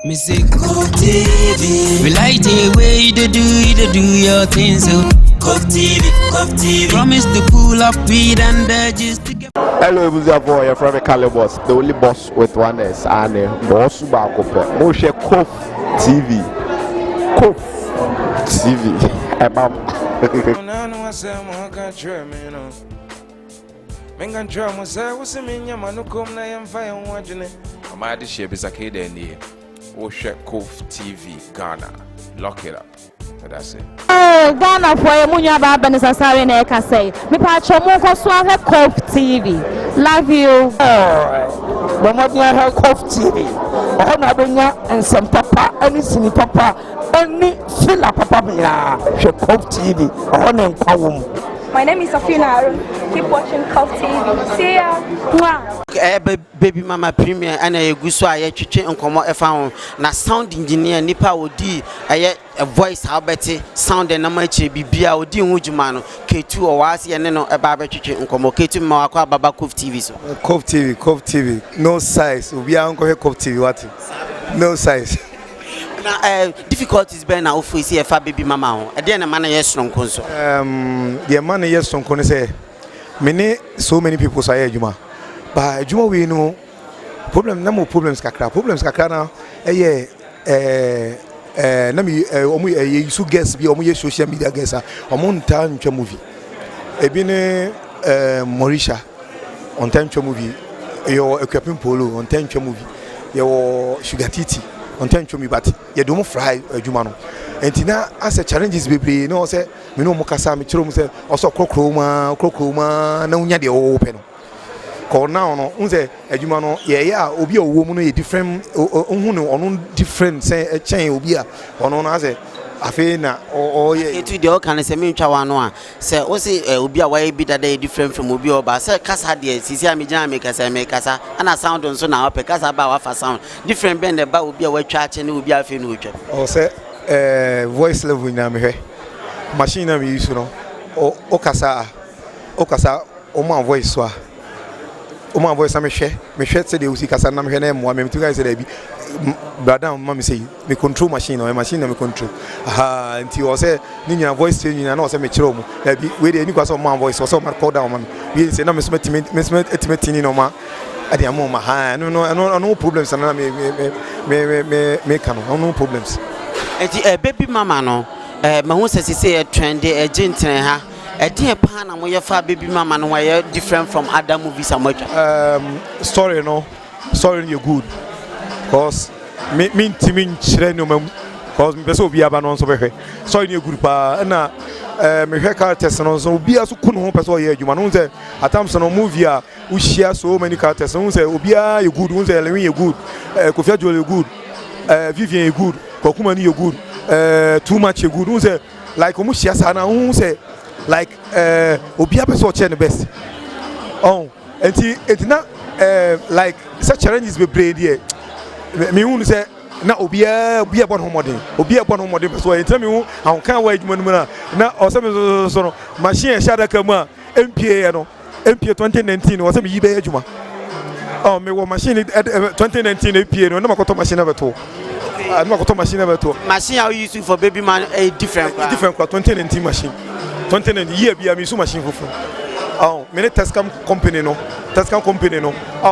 Me say COVTV. We like the way you do your things. So COVTV. Promise to pull up weed and just to get. Hello, Buziavo, you're from Calibos, the only boss with one S, and boss Bakope. Moshe COVTV. COVTV. Mengan drama say what's a minya manukum na yam fire watching it. Amadi shape is a kid in here. COVTVGHANA. Lock it up. So that's it. Oh, Ghana for a munya baba necessary na eka say. Me pa chomo ko swa COVTV. Love you. But what you have COVTV. Oh, na benya and some papa, any sini papa, any fila papa mina. COVTV. Oh, na kwum. My name is Safina. Keep watching COVTV. See ya. Baby mama premier and a guso aye twetwe nkomo efa ho na sound engineer nipa odi aye a voice how better sound and na che bibia odi ho djuma no K2 o wase ene no eba ba twetwe nkomo K2 ma wakwa baba COVTV so COVTV no size obi an ko COVTV what no size na difficulties be na ofo isi efa baby mama ho e de na man yes sonko so the man yes sonko ne say many so many people say djuma. But Juma we know problem no more problems kakra na na me you guess be omo social media guess omo ntan ntwa movie e bi ne Mauritia on time ntwa movie yo equipping polo on time ntwa movie yo sugar titi on time ntwa movie but ye do mo fry Juma no entina as a challenges bebre no say me no mo kasa me kiro mo say oso krokroma na unya de open now no unse adwuma no ye obi a owo mu no ye different ohun no ono different say chain obi a ono na say afi na o ye etu de o kan say me ntwa wa no a say o say obi a why bi dada different from obi oba say kasa de sisi a me jan me kasa ana sound nso na o pe kasa ba wa fa sound different bend ba obi a watwa ache na obi a fe no otwa o say voice level na me hwe machine na me use no o kasa o man voice so o man voice me hwe say dey usi kasa na me hwe na mo me guys say dey brother mama say me control machine or machine na me control nti o say ni nyina voice change na o say me kire mo na bi we dey ni kwa so man voice o so man call down man we say na me estimate ni no ma ade am ma no problems na me can no problems nti baby mama no ma hu say trend e gentene ha e pa na mo ye fa baby mama no why different from other movies amocha story you good cause me timin chire no mam cause me person obi aba no so behwe story you good pa na me hwe characters no so obi aso ku no person ye adwuma no say atams no movie a u share so many characters no say obi a you good no say Lewin you good Kofi Adjol you good Vivian you good Kokuma ni you good too much you good no say like omu share sana no say like obi a person che the best enti na like such challenges be braid here me hu say na obi a bon homodin so enti me hu an kan wa adwuma no na o say me so no machine shada kama MPA no MPA 2019 o say me yibe adwuma me wo machine 2019 MPA no na makoto machine abeto machine are you using for baby man a different 2019 machine 2019 year be am use machine for me Tascam company no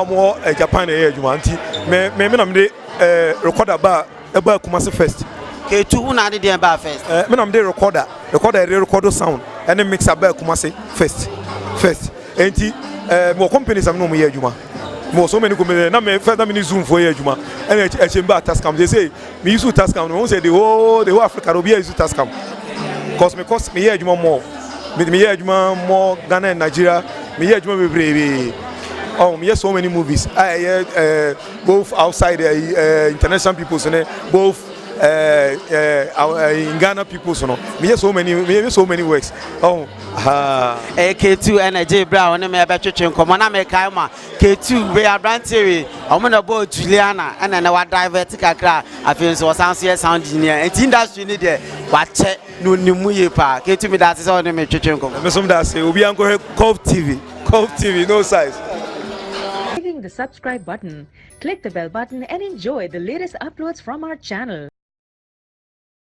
mo Japan e adwuma anti me na me recorder ba Kumasi first K2 una de ba first me na me recorder sound and mixer ba Kumasi first enti mo company sam no mo ye adwuma mo so many company na me first me zoom for ye adwuma and e chemba Tascam they say me use Tascam no say the whole Africa no be use Tascam cause me ye adwuma more me ye adwuma more Ghana and Nigeria me ye adwuma bebrebe me hear so many movies I hear both outside international people both in Ghana people me hear so many works K2 energy brown me be twetwe nkomo na me kai ma K2 we abrantewe omo na bo Juliana and na wa divert kakra afin so sound engineer and industry ni de wa che no nimu ye pa K2 me that say on me twetwe nkomo me some that say obi an go COVTV no size clicking the subscribe button. Click the bell button and enjoy the latest uploads from our channel.